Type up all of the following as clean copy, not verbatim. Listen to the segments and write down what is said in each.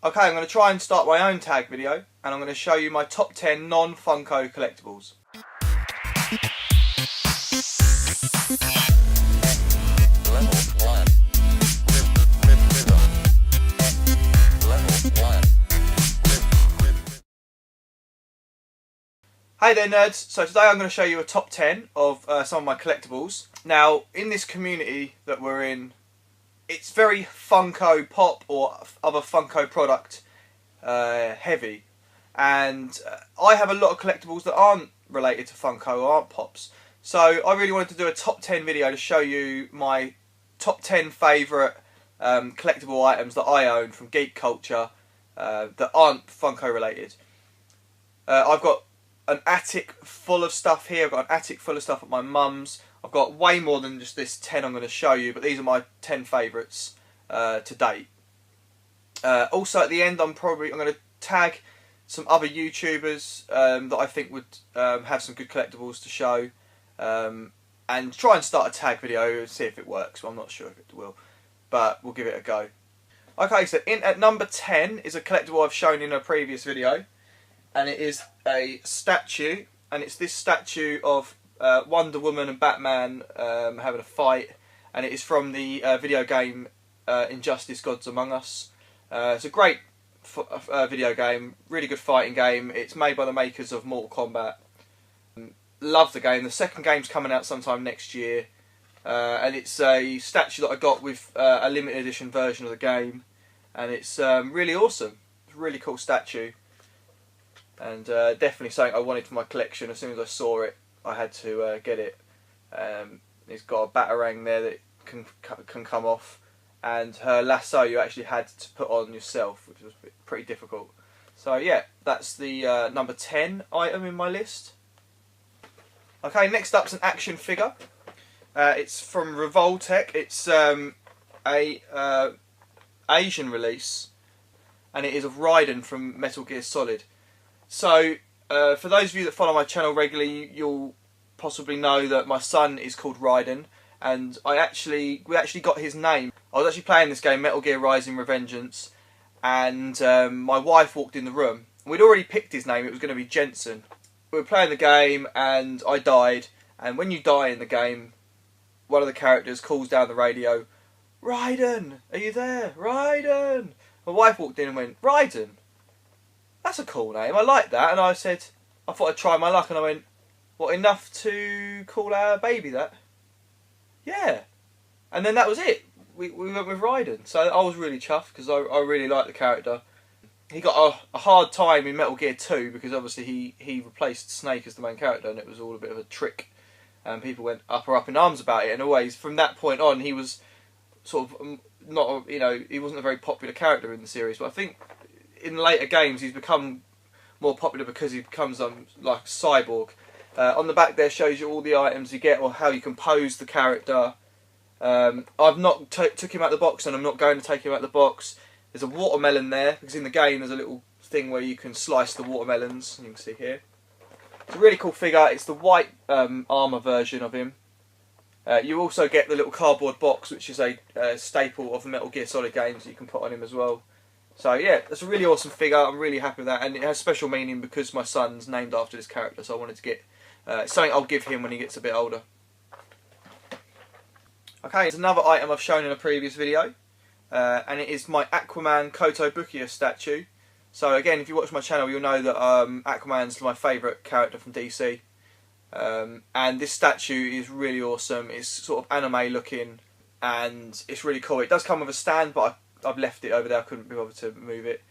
Okay, I'm going to try and start my own tag video, and I'm going to show you my top 10 non-Funko collectibles. Hey there nerds, so today I'm going to show you a top 10 of some of my collectibles. Now, in this community that we're in, it's very Funko Pop or other Funko product heavy, and I have a lot of collectibles that aren't related to Funko or aren't Pops. So I really wanted to do a top 10 video to show you my top 10 favourite collectible items that I own from geek culture that aren't Funko related. I've got an attic full of stuff here. I've got an attic full of stuff at my mum's. I've got way more than just this 10 I'm going to show you, but these are my 10 favourites to date. Also at the end I'm going to tag some other YouTubers that I think would have some good collectibles to show, and try and start a tag video and see if it works. Well, I'm not sure if it will, but we'll give it a go. Okay, so at number 10 is a collectible I've shown in a previous video, and it is a statue, and it's this statue of Wonder Woman and Batman having a fight, and it is from the video game Injustice: Gods Among Us. It's a great video game, really good fighting game. It's made by the makers of Mortal Kombat. Love the game. The second game's coming out sometime next year, and it's a statue that I got with a limited edition version of the game, and it's really awesome. It's a really cool statue, and definitely something I wanted for my collection. As soon as I saw it, I had to get it. It's got a batarang there that can come off, and her lasso you actually had to put on yourself, which was pretty difficult. So yeah, that's the number 10 item in my list. Okay, next up's an action figure. It's from Revoltech. It's a Asian release, and it is of Raiden from Metal Gear Solid. So for those of you that follow my channel regularly, you'll possibly know that my son is called Raiden, and we actually got his name. I was actually playing this game, Metal Gear Rising: Revengeance, and my wife walked in the room. We'd already picked his name. It was going to be Jensen. We were playing the game, and I died. And when you die in the game, one of the characters calls down the radio, "Raiden, are you there? Raiden!" My wife walked in and went, "Raiden? That's a cool name. I like that." And I said, I thought I'd try my luck, and I went, "What, enough to call our baby that?" "Yeah." And then that was it. We went with Raiden. So I was really chuffed because I really like the character. He got a hard time in Metal Gear 2 because obviously he replaced Snake as the main character, and it was all a bit of a trick. And people went up in arms about it, and always from that point on he was sort of not, you know, he wasn't a very popular character in the series. But I think in later games he's become more popular because he becomes like a cyborg. On the back there shows you all the items you get or how you compose the character. I've not took him out the box, and I'm not going to take him out the box. There's a watermelon there because in the game there's a little thing where you can slice the watermelons. You can see here. It's a really cool figure. It's the white armour version of him. You also get the little cardboard box, which is a staple of the Metal Gear Solid games that you can put on him as well. So yeah, that's a really awesome figure. I'm really happy with that, and it has special meaning because my son's named after this character, so I wanted to get something I'll give him when he gets a bit older. Okay, it's another item I've shown in a previous video, and it is my Aquaman Kotobukiya statue. So again, if you watch my channel, you'll know that Aquaman's my favourite character from DC. And this statue is really awesome. It's sort of anime looking, and it's really cool. It does come with a stand, but I've left it over there. I couldn't be bothered to move it.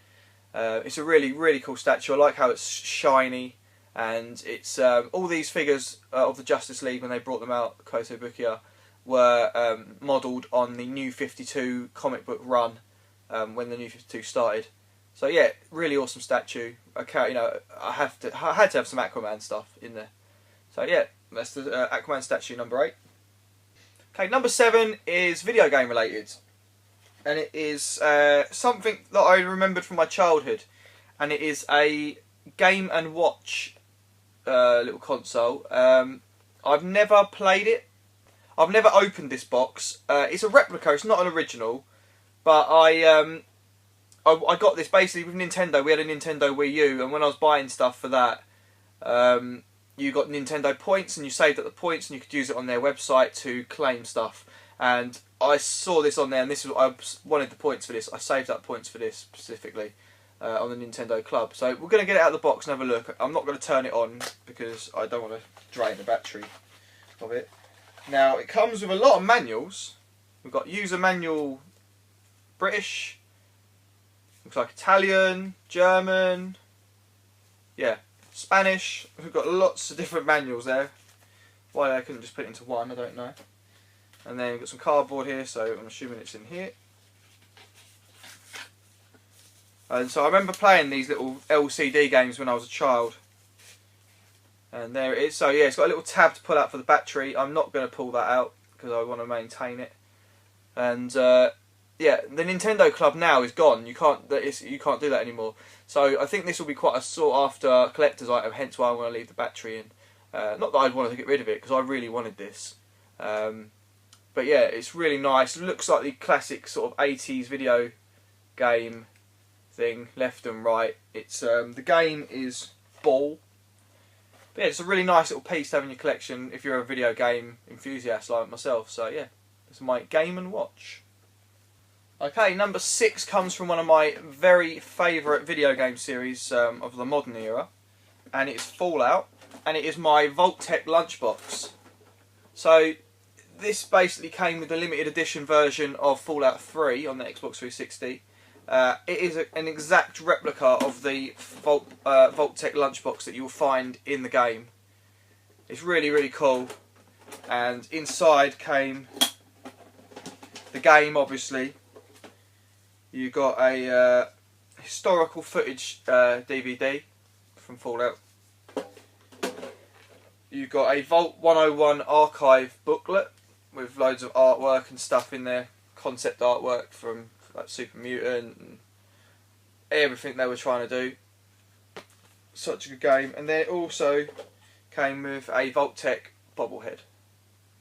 It's a really cool statue. I like how it's shiny, and it's all these figures of the Justice League when they brought them out, Kotobukiya, were modelled on the New 52 comic book run when the New 52 started. So yeah, really awesome statue. Okay, you know, I had to have some Aquaman stuff in there. So yeah, that's the Aquaman statue number 8. Okay, number 7 is video game related, and it is something that I remembered from my childhood, and it is a Game and Watch little console. I've never played it. I've never opened this box. It's a replica. It's not an original, but I got this basically with Nintendo. We had a Nintendo Wii U, and when I was buying stuff for that, you got Nintendo points, and you saved up the points, and you could use it on their website to claim stuff. And I saw this on there, and I wanted the points for this. I saved up points for this specifically on the Nintendo Club. So we're going to get it out of the box and have a look. I'm not going to turn it on because I don't want to drain the battery of it. Now, it comes with a lot of manuals. We've got user manual British, looks like Italian, German, yeah, Spanish. We've got lots of different manuals there. Why I couldn't just put it into one, I don't know. And then we've got some cardboard here, so I'm assuming it's in here. And so I remember playing these little LCD games when I was a child. And there it is. So yeah, it's got a little tab to pull out for the battery. I'm not going to pull that out because I want to maintain it. And yeah, the Nintendo Club now is gone. You can't do that anymore. So I think this will be quite a sought after collector's item. Hence why I want to leave the battery in. Not that I'd want to get rid of it because I really wanted this. But yeah, it's really nice. It looks like the classic sort of 80s video game thing, left and right. It's the game is Ball. But yeah, it's a really nice little piece to have in your collection if you're a video game enthusiast like myself. So yeah, it's my Game and Watch. Okay, number 6 comes from one of my very favourite video game series of the modern era, and it's Fallout, and it is my Vault-Tec lunchbox. So this basically came with the limited edition version of Fallout 3 on the Xbox 360. It is an exact replica of the Vault-Tec lunchbox that you will find in the game. It's really, really cool. And inside came the game, obviously. You got a historical footage DVD from Fallout. You got a Vault 101 archive booklet with loads of artwork and stuff in there, concept artwork from like Super Mutant and everything they were trying to do. Such a good game. And then it also came with a Vault-Tec bobblehead,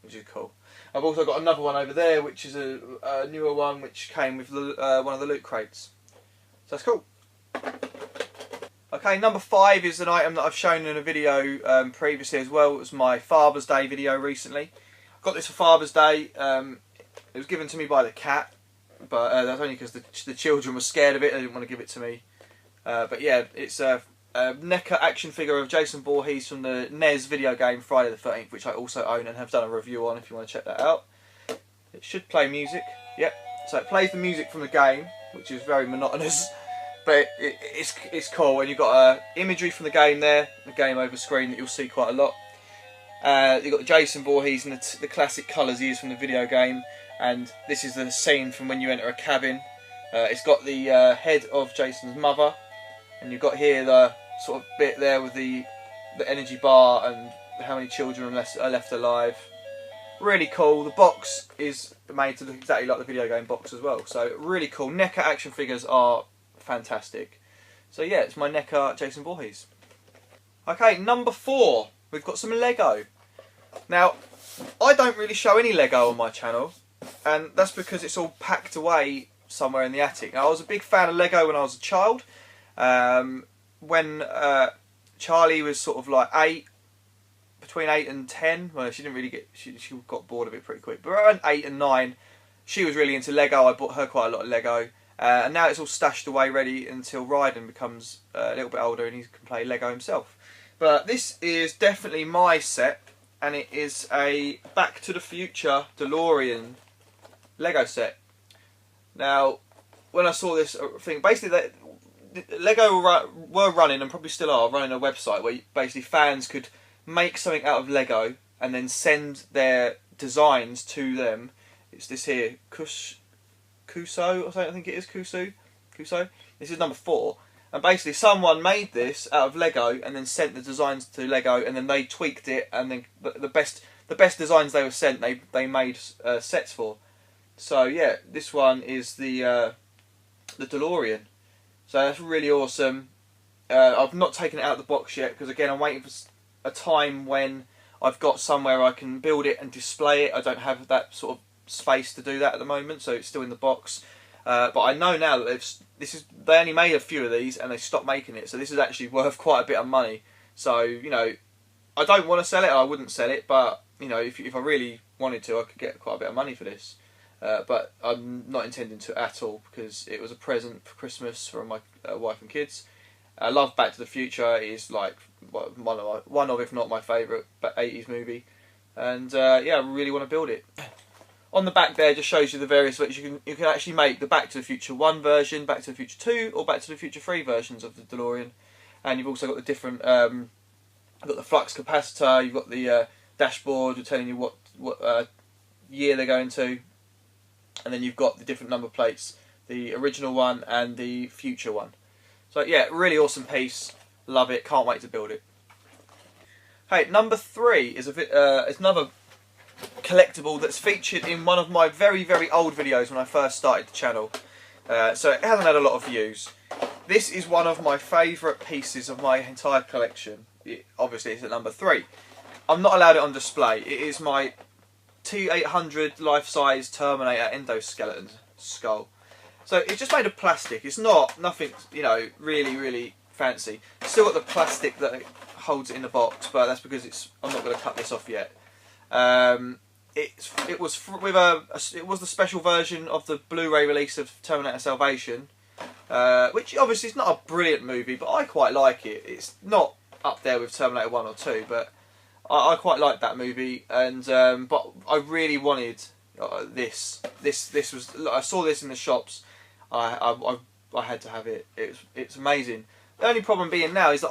which is cool. I've also got another one over there, which is a newer one, which came with one of the loot crates. So that's cool. Okay, number 5 is an item that I've shown in a video previously as well. It was my Father's Day video recently. I got this for Father's Day. It was given to me by the cat, but that's only because the children were scared of it. They didn't want to give it to me. But yeah, it's a NECA action figure of Jason Voorhees from the NES video game Friday the 13th, which I also own and have done a review on if you want to check that out. It should play music. Yep. So it plays the music from the game, which is very monotonous, but it's cool. And you've got imagery from the game there, the game over screen that you'll see quite a lot. You've got Jason Voorhees and the classic colours he used from the video game, and this is the scene from when you enter a cabin. It's got the head of Jason's mother, and you've got here the sort of bit there with the energy bar and how many children are left alive. Really cool. The box is made to look exactly like the video game box as well. So really cool. NECA action figures are fantastic. So yeah, it's my NECA Jason Voorhees. Okay, number 4. We've got some Lego. Now, I don't really show any Lego on my channel, and that's because it's all packed away somewhere in the attic. Now, I was a big fan of Lego when I was a child. When Charlie was sort of like 8, between 8 and 10, well, she didn't really get, she got bored of it pretty quick, but around 8 and 9, she was really into Lego. I bought her quite a lot of Lego, and now it's all stashed away ready until Ryden becomes a little bit older and he can play Lego himself. But this is definitely my set, and it is a Back to the Future DeLorean Lego set. Now, when I saw this thing, basically Lego were running, and probably still are, running a website where basically fans could make something out of Lego and then send their designs to them. It's this here, Kuso or something, I think it is, Kuso. This is number 4. And basically someone made this out of Lego and then sent the designs to Lego, and then they tweaked it, and then the best designs they were sent, they made sets for. So yeah, this one is the DeLorean. So that's really awesome. I've not taken it out of the box yet because, again, I'm waiting for a time when I've got somewhere I can build it and display it. I don't have that sort of space to do that at the moment, so it's still in the box. But I know now that they only made a few of these and they stopped making it, so this is actually worth quite a bit of money. So, you know, I don't want to sell it, I wouldn't sell it, but, you know, if I really wanted to, I could get quite a bit of money for this. But I'm not intending to at all, because it was a present for Christmas from my wife and kids. I love Back to the Future. It is like one of, if not my favourite 80s movie. And yeah, I really want to build it. On the back there just shows you the various ways you can actually make the Back to the Future 1 version, Back to the Future 2, or Back to the Future 3 versions of the DeLorean. And you've also got the different, you've got the flux capacitor, you've got the dashboard telling you what year they're going to, and then you've got the different number plates, the original one and the future one. So yeah, really awesome piece, love it, can't wait to build it. Hey, number 3 is it's another collectible that's featured in one of my very, very old videos when I first started the channel. So it hasn't had a lot of views. This is one of my favourite pieces of my entire collection. Obviously it's at number 3. I'm not allowed it on display. It is my T800 life-size Terminator endoskeleton skull. So it's just made of plastic. It's nothing, you know, really, really fancy. Still got the plastic that holds it in the box, but that's because I'm not going to cut this off yet. It was the special version of the Blu-ray release of Terminator Salvation, which obviously is not a brilliant movie, but I quite like it. It's not up there with Terminator 1 or 2, but I quite like that movie, and but I really wanted this. This was, I saw this in the shops. I had to have it. It's amazing. The only problem being now is that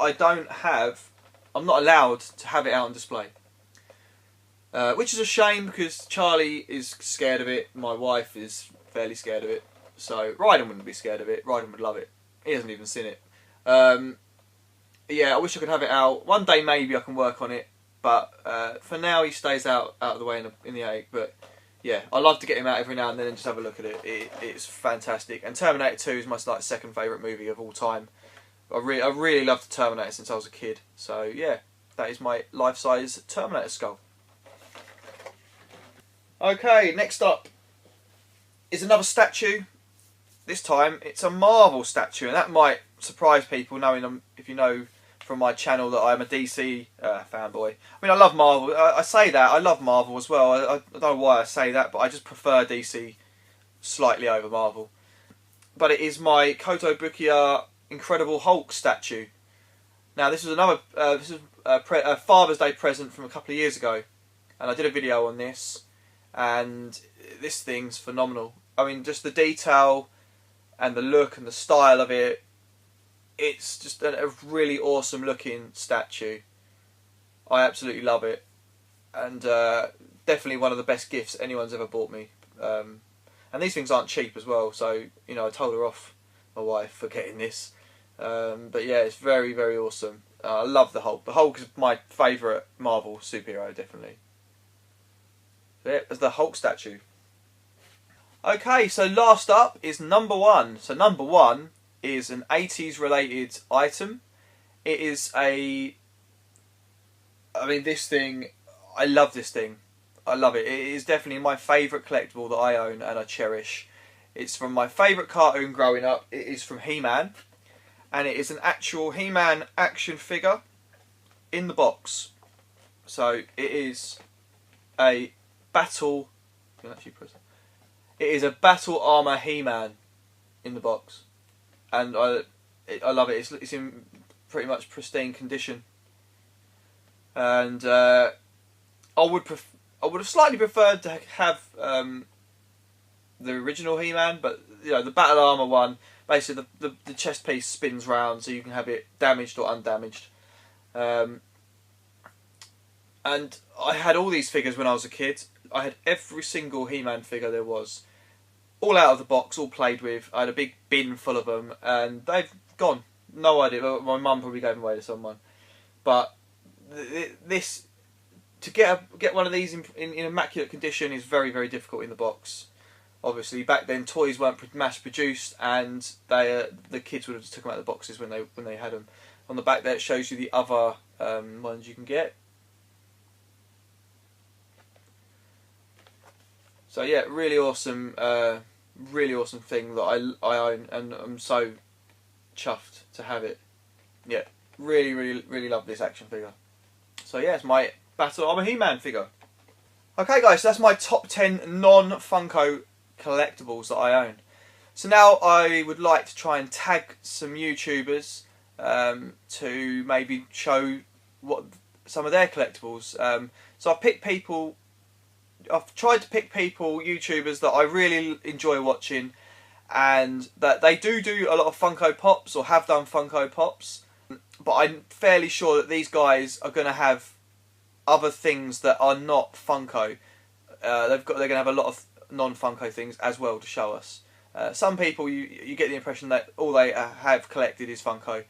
I'm not allowed to have it out on display, which is a shame because Charlie is scared of it. My wife is fairly scared of it. So Ryden wouldn't be scared of it. Ryden would love it. He hasn't even seen it. Yeah, I wish I could have it out. One day maybe I can work on it. But for now he stays out of the way in the attic. But yeah, I love to get him out every now and then and just have a look at it. It's fantastic. And Terminator 2 is my second favourite movie of all time. I really loved Terminator since I was a kid. So yeah, that is my life-size Terminator skull. Okay, next up is another statue. This time it's a Marvel statue, and that might surprise people, knowing if you know from my channel that I'm a DC fanboy. I mean, I love Marvel. I say that, I love Marvel as well. I don't know why I say that, but I just prefer DC slightly over Marvel. But it is my Kotobukiya Incredible Hulk statue. Now this is another, this is a Father's Day present from a couple of years ago, and I did a video on this, and this thing's phenomenal. I mean, just the detail and the look and the style of it. It's just a really awesome looking statue. I absolutely love it, and definitely one of the best gifts anyone's ever bought me. And these things aren't cheap as well, so you know I told her off, my wife, for getting this. But yeah, it's very, very awesome. I love the Hulk. The Hulk is my favourite Marvel superhero, definitely. So yeah, there's the Hulk statue. Okay, so last up is number 1. So number 1 is an 80s related item. It is I mean, this thing, I love this thing. I love it. It is definitely my favourite collectible that I own and I cherish. It's from my favourite cartoon growing up. It is from HeMan, and it is an actual HeMan action figure in the box. So it is a battle. You can actually press it. It is a battle armor HeMan in the box, and I love it. It's in pretty much pristine condition, and I would have slightly preferred to have the original HeMan, but you know, the battle armor one, basically the chest piece spins round so you can have it damaged or undamaged. And I had all these figures when I was a kid. I had every single HeMan figure there was, all out of the box, all played with. I had a big bin full of them, and they've gone. No idea. My mum probably gave them away to someone. But this, to get one of these in immaculate condition is very, very difficult in the box. Obviously, back then toys weren't mass produced, and the kids would have just took them out of the boxes when they had them. On the back there, it shows you the other ones you can get. So yeah, really awesome really awesome thing that I own, and I'm so chuffed to have it. Yeah, really love this action figure. So yeah, it's my Battle Armor HeMan figure. Okay guys, so that's my top 10 non-Funko collectibles that I own. So now I would like to try and tag some YouTubers to maybe show what some of their collectibles. So I've tried to pick people, YouTubers that I really enjoy watching, and that they do a lot of Funko Pops or have done Funko Pops. But I'm fairly sure that these guys are going to have other things that are not Funko. They're going to have a lot of non-Funko things as well to show us. Some people you get the impression that all they have collected is Funko.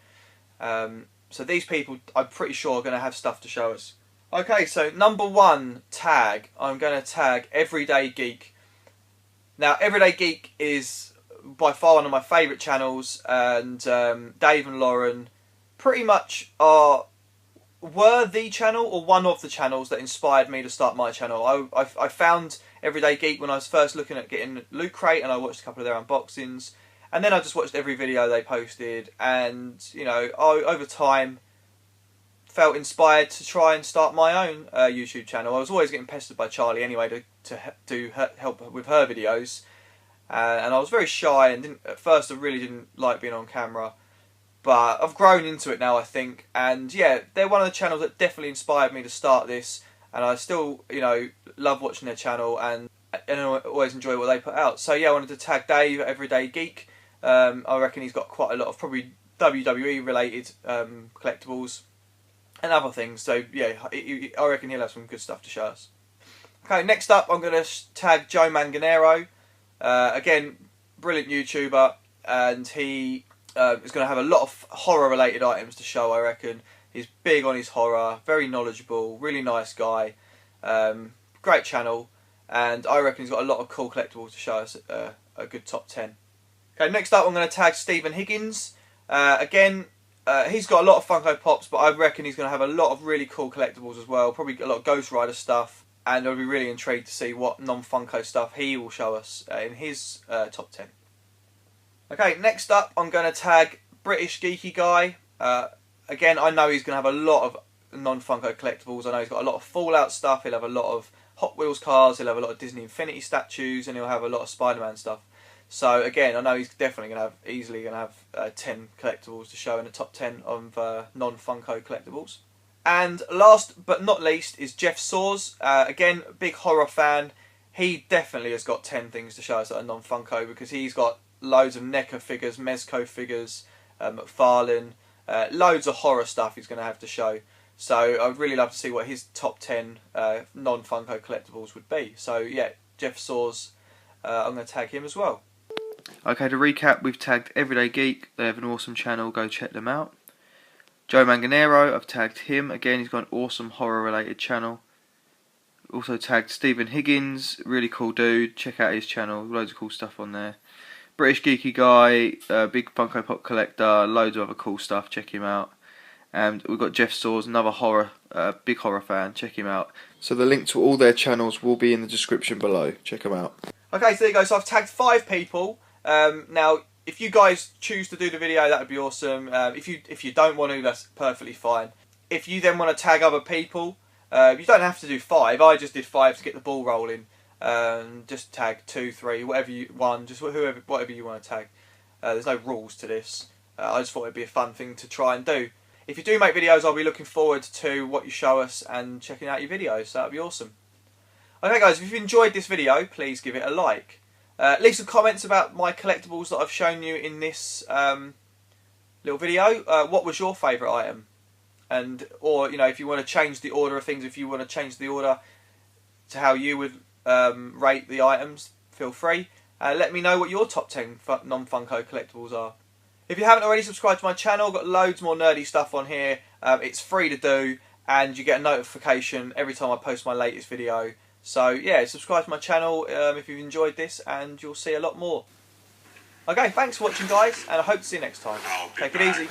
So these people, I'm pretty sure, are going to have stuff to show us. Okay, so number one tag, I'm going to tag Everyday Geek. Now, Everyday Geek is by far one of my favourite channels, and Dave and Lauren pretty much were the channel, or one of the channels that inspired me to start my channel. I found Everyday Geek when I was first looking at getting Loot Crate, and I watched a couple of their unboxings, and then I just watched every video they posted, and you know, over time felt inspired to try and start my own YouTube channel. I was always getting pestered by Charlie anyway to help with her videos, and I was very shy, and at first I really didn't like being on camera. But I've grown into it now, I think, and yeah, they're one of the channels that definitely inspired me to start this, and I still, you know, love watching their channel, and I always enjoy what they put out. So yeah, I wanted to tag Dave at Everyday Geek. I reckon he's got quite a lot of probably WWE related collectibles and other things. So yeah, I reckon he'll have some good stuff to show us. Okay, next up I'm going to tag Joe Manganaro. Again, brilliant YouTuber, and he is going to have a lot of horror related items to show, I reckon. He's big on his horror, very knowledgeable, really nice guy, great channel, and I reckon he's got a lot of cool collectibles to show us, a good top 10. Okay, next up I'm going to tag Stephen Higgins. Again, he's got a lot of Funko Pops, but I reckon he's going to have a lot of really cool collectibles as well, probably a lot of Ghost Rider stuff, and I'll be really intrigued to see what non-Funko stuff he will show us in his top 10. Okay, next up I'm going to tag British Geeky Guy. Again, I know he's going to have a lot of non-Funko collectibles. I know he's got a lot of Fallout stuff, he'll have a lot of Hot Wheels cars, he'll have a lot of Disney Infinity statues, and he'll have a lot of Spider-Man stuff. So again, I know he's definitely going to have, easily going to have 10 collectibles to show in the top 10 of non-Funko collectibles. And last but not least is Jeff Soares. Again, big horror fan. He definitely has got 10 things to show us that are non-Funko, because he's got loads of NECA figures, Mezco figures, McFarlane, loads of horror stuff he's going to have to show. So I'd really love to see what his top 10 non-Funko collectibles would be. So yeah, Jeff Soares, I'm going to tag him as well. Okay, to recap, we've tagged Everyday Geek. They have an awesome channel, go check them out. Joe Manganaro, I've tagged him. Again, he's got an awesome horror related channel. Also tagged Stephen Higgins, really cool dude, check out his channel, loads of cool stuff on there. British Geeky Guy, big Funko Pop collector, loads of other cool stuff, check him out. And we've got Jeff Soares, another horror, big horror fan, check him out. So the link to all their channels will be in the description below, check them out. Okay, so there you go, so I've tagged 5 people. Now, if you guys choose to do the video, that would be awesome. If you don't want to, that's perfectly fine. If you then want to tag other people, you don't have to do 5. I just did 5 to get the ball rolling. Just tag 2, 3, whatever you want, just whatever you want to tag. There's no rules to this. I just thought it'd be a fun thing to try and do. If you do make videos, I'll be looking forward to what you show us and checking out your videos. So that'd be awesome. Okay, guys, if you've enjoyed this video, please give it a like. Leave some comments about my collectibles that I've shown you in this little video. What was your favourite item? Or you know, if you want to change the order of things, if you want to change the order to how you would rate the items, feel free. Let me know what your top 10 non-Funko collectibles are. If you haven't already subscribed to my channel, I've got loads more nerdy stuff on here. It's free to do, and you get a notification every time I post my latest video. So yeah, subscribe to my channel if you've enjoyed this, and you'll see a lot more. Okay, thanks for watching, guys, and I hope to see you next time. Take it easy.